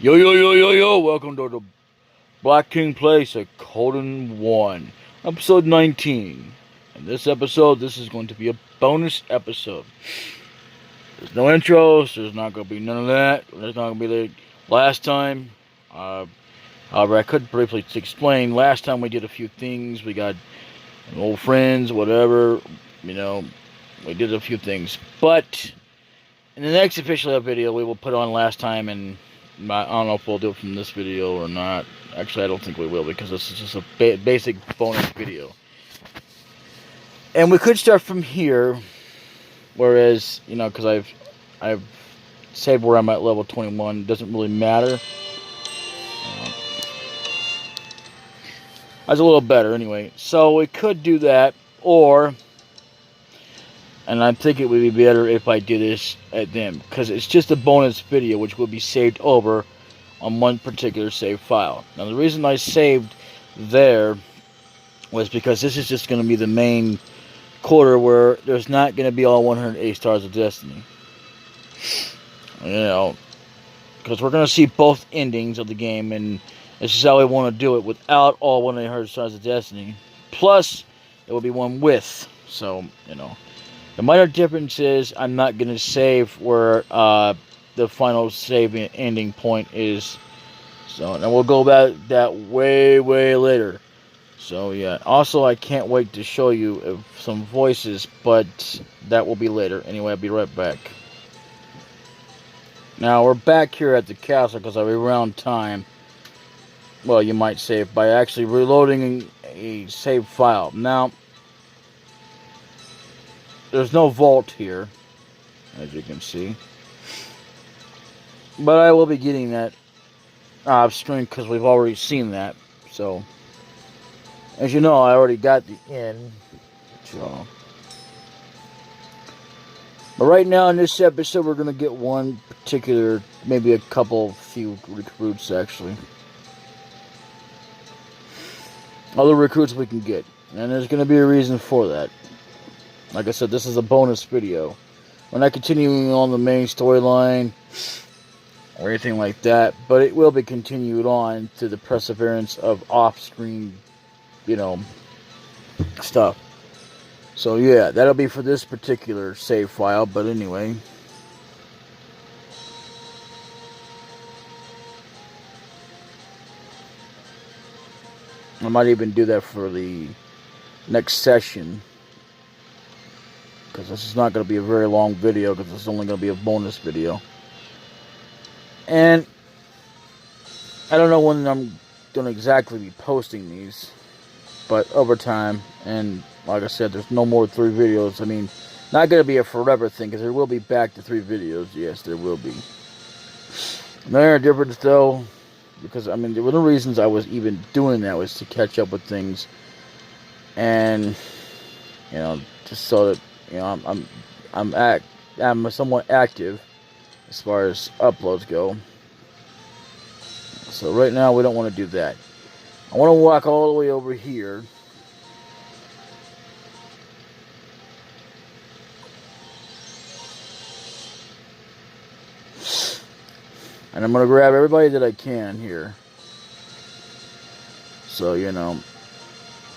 Yo, yo, yo, yo, yo, welcome to the Black King Plays Suikoden 1, episode 19. In this episode, this is going to be a bonus episode. There's no intros, there's not going to be none of that. There's not going to be like last time. However, I could briefly explain. Last time we did a few things. We got old friends, whatever. You know, we did a few things. But in the next official video, we will put on last time, and I don't know if we'll do it from this video or not. Actually, I don't think we will, because this is just a basic bonus video. And we could start from here, whereas, you know, because I've saved where I'm at level 21. It doesn't really matter. That's a little better anyway. So we could do that, or, and I think it would be better if I do this at them, because it's just a bonus video which will be saved over on one particular save file. Now the reason I saved there was because this is just going to be the main quarter where there's not going to be all 108 Stars of Destiny. You know, because we're going to see both endings of the game, and this is how we want to do it without all 108 Stars of Destiny. Plus, it will be one with. So, you know, the minor difference is I'm not going to save where the final save ending point is. So, and we'll go about that way later. So, yeah. Also, I can't wait to show you some voices, but that will be later. Anyway, I'll be right back. Now, we're back here at the castle because I rewound time. Well, you might say, by actually reloading a save file. Now, there's no vault here, as you can see. But I will be getting that off screen because we've already seen that. So, as you know, I already got the end. So, but right now in this episode, we're going to get one particular, maybe a few recruits actually. Other recruits we can get. And there's going to be a reason for that. Like I said, this is a bonus video. We're not continuing on the main storyline or anything like that, but it will be continued on to the perseverance of off-screen, you know, stuff. So yeah, that'll be for this particular save file, but anyway. I might even do that for the next session, because this is not going to be a very long video, because it's only going to be a bonus video. And I don't know when I'm going to exactly be posting these, but over time, and like I said, there's no more 3 videos. I mean, not going to be a forever thing, because there will be back to 3 videos. Yes, there will be. Another difference, though, because, I mean, one of the reasons I was even doing that was to catch up with things, and, you know, just so that, you know, I'm somewhat active as far as uploads go. So right now we don't want to do that. I want to walk all the way over here. And I'm going to grab everybody that I can here. So, you know,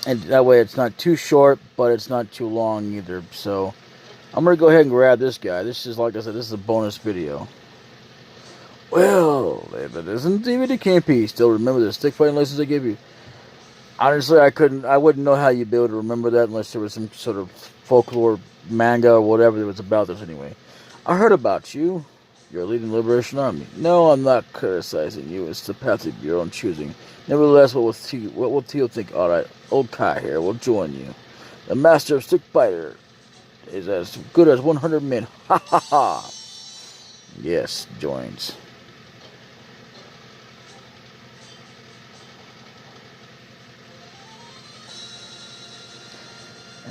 and that way it's not too short, but it's not too long either. So, I'm going to go ahead and grab this guy. This is, like I said, this is a bonus video. Well, if it isn't DVD KP, still remember the stick fighting license I gave you. Honestly, I wouldn't know how you'd be able to remember that unless there was some sort of folklore manga or whatever that was about this anyway. I heard about you. You're leading the Liberation Army. No, I'm not criticizing you. It's the path of your own choosing. Nevertheless, what will Teal think? Alright, old Kai here will join you. The master of stick fighter is as good as 100 men. Ha ha ha. Yes, joins.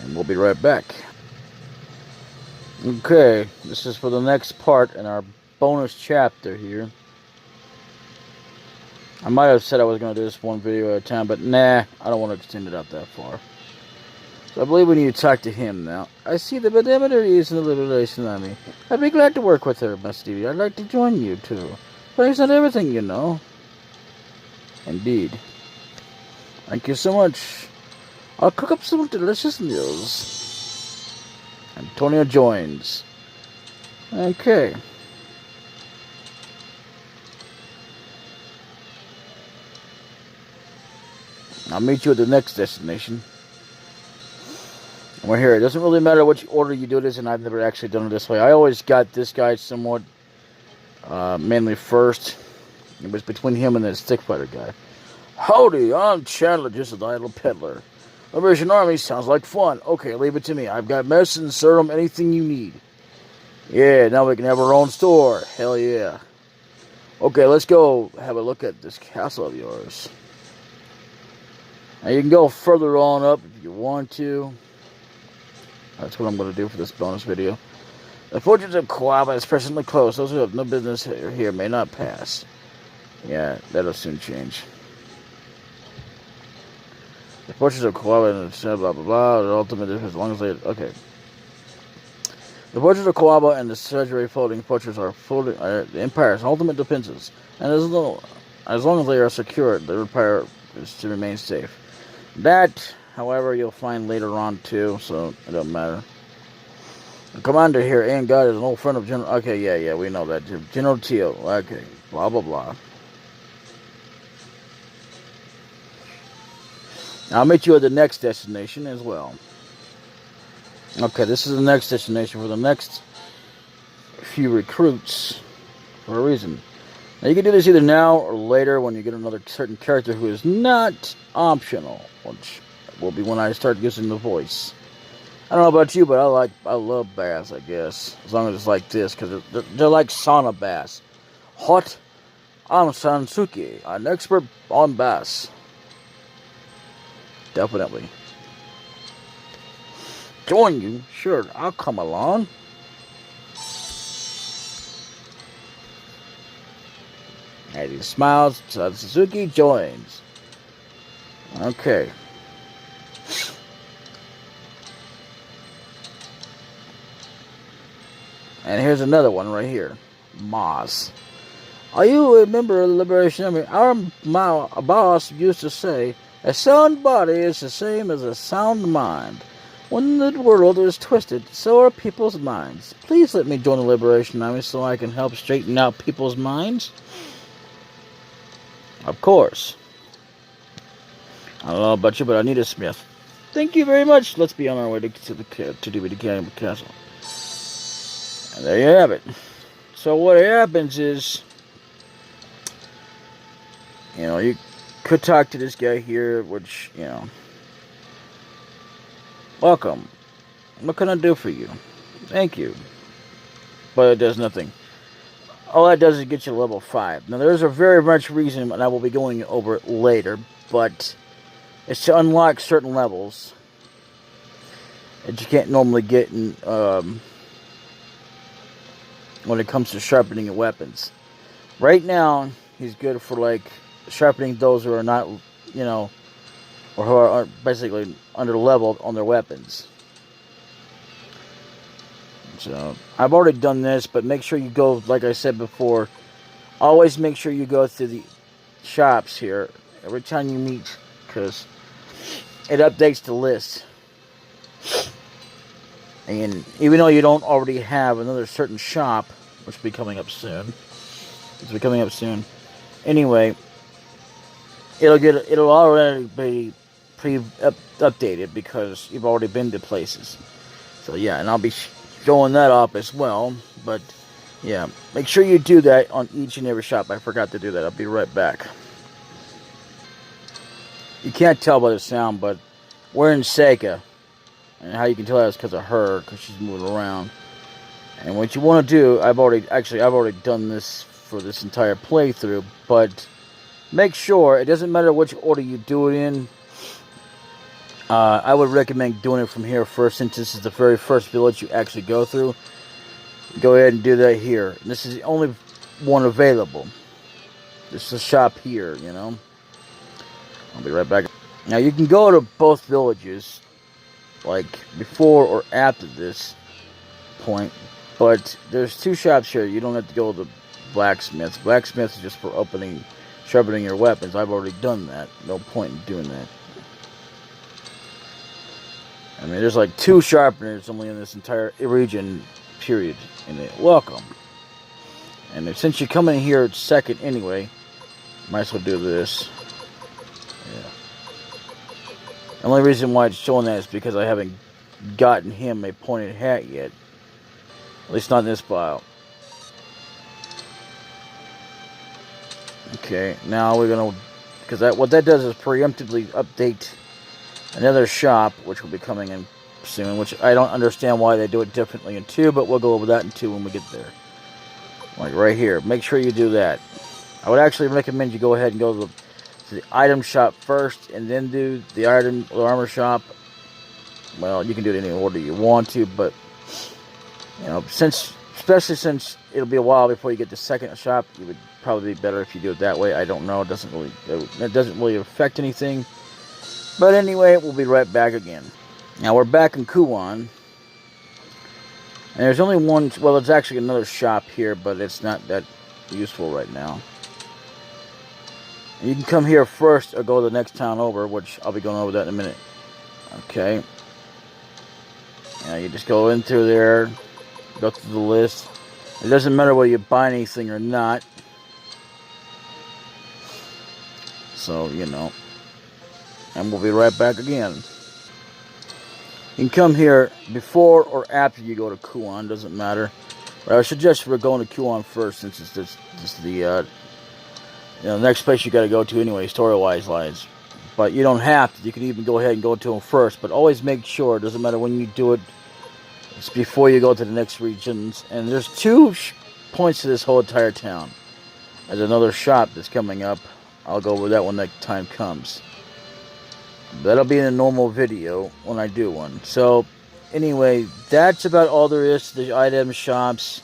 And we'll be right back. Okay, this is for the next part in our bonus chapter here. I might have said I was going to do this one video at a time, but nah, I don't want to extend it out that far. So I believe we need to talk to him now. I see the Bademeter is in the Liberation Army. I'd be glad to work with her, Miss Stevie. I'd like to join you, too. But it's not everything, you know. Indeed. Thank you so much. I'll cook up some delicious meals. Antonio joins. Okay. I'll meet you at the next destination. We're here. It doesn't really matter which order you do this in. I've never actually done it this way. I always got this guy somewhat mainly first. It was between him and the stick fighter guy. Howdy, I'm Chandler, just an idle peddler. Liberation Army sounds like fun. Okay, leave it to me. I've got medicine, serum, anything you need. Yeah, now we can have our own store. Hell yeah. Okay, let's go have a look at this castle of yours. Now you can go further on up if you want to. That's what I'm going to do for this bonus video. The fortress of Kawaba is presently closed. Those who have no business here may not pass. Yeah, that'll soon change. The fortress of Kawaba and blah blah blah. The ultimate is as long as they okay. The fortress of Kawaba and the surgery floating fortress are the Empire's ultimate defenses, and as long as they are secure, the Empire is to remain safe. That, however, you'll find later on too, so it doesn't matter. The commander here, Ian God, is an old friend of General. Okay, yeah, we know that. General Teo. Okay, blah blah blah. I'll meet you at the next destination as well. Okay, this is the next destination for the next few recruits for a reason. Now you can do this either now or later when you get another certain character who is not optional, which will be when I start using the voice. I don't know about you, but I love baths, I guess, as long as it's like this, because they're like sauna baths. Hot. I'm Sansuke, an expert on baths. Definitely. Join you? Sure, I'll come along. As he smiles, Suzuki joins. Okay. And here's another one right here. Moss. Are you a member of the Liberation Army? Our boss used to say, a sound body is the same as a sound mind. When the world is twisted, so are people's minds. Please let me join the Liberation Army so I can help straighten out people's minds. Of course. I don't know about you, but I need a smith. Thank you very much. Let's be on our way to DVD Castle. And there you have it. So what happens is, you could talk to this guy here, which, welcome. What can I do for you? Thank you. But it does nothing. All that does is get you level 5. Now, there's a very much reason, and I will be going over it later, but it's to unlock certain levels that you can't normally get in, when it comes to sharpening your weapons. Right now, he's good for, like, sharpening those who are not, or who are basically under-leveled on their weapons. So, I've already done this, but make sure you go, like I said before, always make sure you go through the shops here every time you meet, because it updates the list. And even though you don't already have another certain shop, which will be coming up soon, anyway, it'll already be updated because you've already been to places. So yeah, and I'll be showing that off as well. But yeah, make sure you do that on each and every shop. I forgot to do that. I'll be right back. You can't tell by the sound, but we're in Sega. And how you can tell that is because of her, because she's moving around. And what you want to do, I've already done this for this entire playthrough, but make sure, it doesn't matter which order you do it in. I would recommend doing it from here first, since this is the very first village you actually go through. Go ahead and do that here. This is the only one available. This is a shop here, I'll be right back. Now, you can go to both villages, like before or after this point, but there's two shops here. You don't have to go to blacksmiths. Blacksmiths is just for sharpening your weapons. I've already done that. No point in doing that. I mean, there's like 2 sharpeners only in this entire region, period. And welcome. And since you come in here second anyway, might as well do this. Yeah. The only reason why it's showing that is because I haven't gotten him a pointed hat yet. At least not in this file. Okay, now we're gonna, because what that does is preemptively update another shop, which will be coming in soon, which I don't understand why they do it differently in 2, but we'll go over that in 2 when we get there. Like right here, make sure you do that. I would actually recommend you go ahead and go to the item shop first, and then do the armor shop. Well, you can do it in any order you want to, but you know, especially since it'll be a while before you get the second shop, it would probably be better if you do it that way. I don't know, it doesn't really affect anything. But anyway, we'll be right back again. Now we're back in Kuon. And there's only one, well, there's actually another shop here, but it's not that useful right now. And you can come here first or go to the next town over, which I'll be going over that in a minute. Okay. Now you just go in through there, go through the list. It doesn't matter whether you buy anything or not. So, you know. And we'll be right back again. You can come here before or after you go to Kuon, doesn't matter. But I would suggest we're going to Kuon first, since it's just the next place you got to go to anyway, story-wise. But you don't have to. You can even go ahead and go to them first. But always make sure, it doesn't matter when you do it, it's before you go to the next regions. And there's 2 points to this whole entire town. There's another shop that's coming up. I'll go over that when that time comes. That'll be in a normal video when I do one. So, anyway, that's about all there is to the item shops.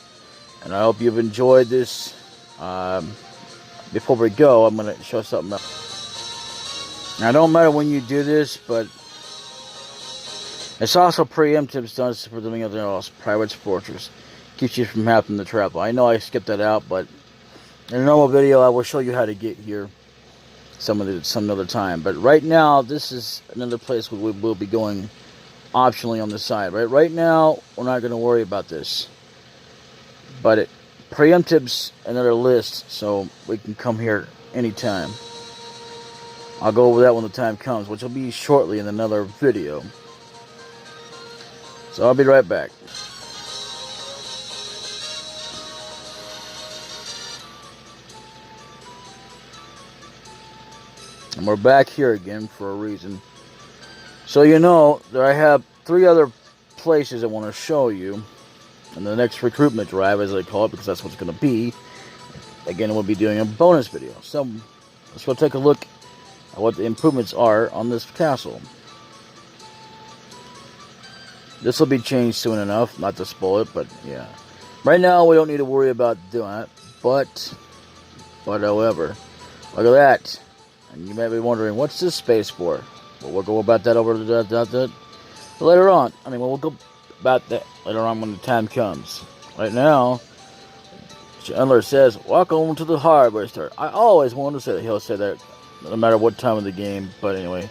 And I hope you've enjoyed this. Before we go, I'm going to show something else. Now, it don't matter when you do this, but it's also preemptive stunts for doing anything else. Pirate's Fortress keeps you from having to travel. I know I skipped that out, but in a normal video, I will show you how to get here some other time. But right now, this is another place where we will be going optionally on the side. Right now, we're not going to worry about this. But it preemptives another list, so we can come here anytime. I'll go over that when the time comes, which will be shortly in another video. So I'll be right back. And we're back here again for a reason. So you know that I have 3 other places I want to show you in the next recruitment drive, as I call it, because that's what it's going to be. Again, we'll be doing a bonus video. So let's go take a look at what the improvements are on this castle. This will be changed soon enough, not to spoil it, but yeah. Right now, we don't need to worry about doing it, but however, look at that. And you may be wondering, what's this space for? Well, we'll go about that over later on. I mean, we'll go about that later on when the time comes. Right now, Chandler says, "Welcome to the hardware store." I always wanted to say that. He'll say that no matter what time of the game. But anyway,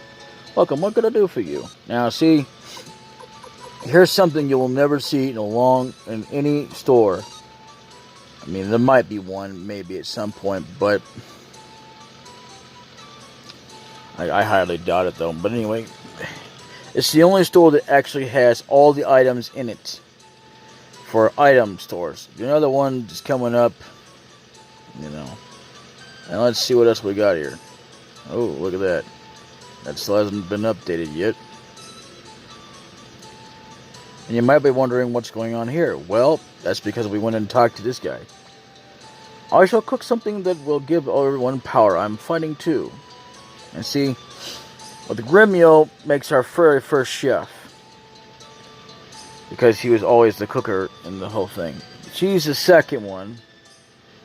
welcome. What can I do for you? Now, see, here's something you will never see in any store. I mean, there might be one, maybe at some point, but I highly doubt it, though. But anyway, it's the only store that actually has all the items in it for item stores. Another one is coming up, you know. And let's see what else we got here. Oh, look at that. That still hasn't been updated yet. And you might be wondering what's going on here. Well, that's because we went and talked to this guy. I shall cook something that will give everyone power. I'm fighting too. And see, well, the Gremio makes our very first chef, because he was always the cooker in the whole thing. She's the second one,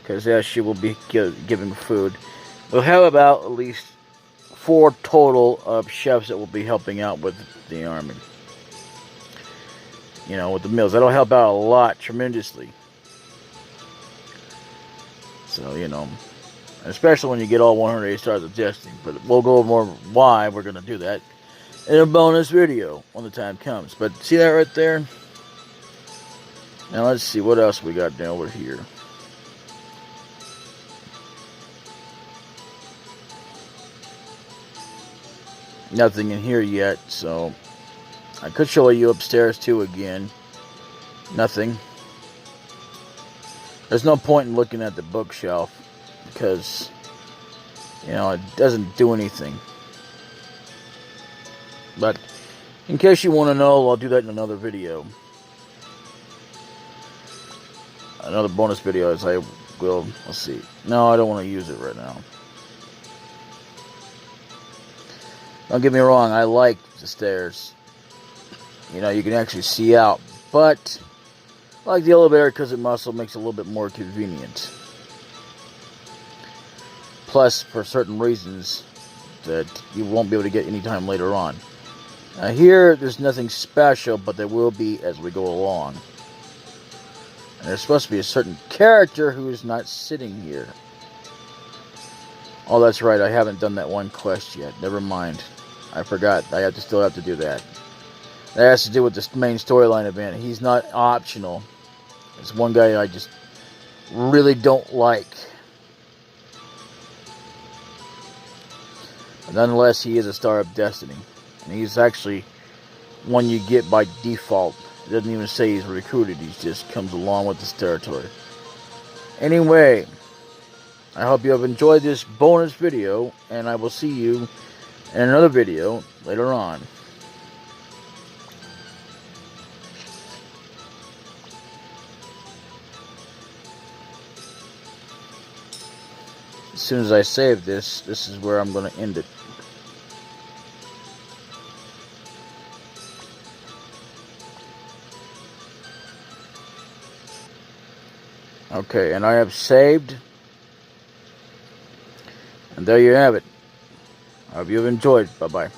because yeah, she will be giving food. We'll have about at least 4 total of chefs that will be helping out with the army. You know, with the meals. That'll help out a lot, tremendously. So, you know, especially when you get all 180 stars of testing. But we'll go over more why we're going to do that in a bonus video when the time comes. But see that right there? Now let's see what else we got down over here. Nothing in here yet, so I could show you upstairs too again. Nothing. There's no point in looking at the bookshelf because, you know, it doesn't do anything. But in case you want to know, I'll do that in another video. Another bonus video as I will. Let's see. No, I don't want to use it right now. Don't get me wrong, I like the stairs. You know, you can actually see out. But I like the elevator because it also makes it a little bit more convenient. Plus, for certain reasons that you won't be able to get anytime later on. Now here, there's nothing special, but there will be as we go along. And there's supposed to be a certain character who is not sitting here. Oh, that's right, I haven't done that one quest yet. Never mind. I forgot. I still have to do that. That has to do with the main storyline event. He's not optional. It's one guy I just really don't like. But nonetheless, he is a Star of Destiny. And he's actually one you get by default. It doesn't even say he's recruited. He just comes along with this territory. Anyway, I hope you have enjoyed this bonus video. And I will see you in another video later on. As soon as I save this, this is where I'm going to end it. Okay, and I have saved. And there you have it. I hope you've enjoyed. Bye-bye.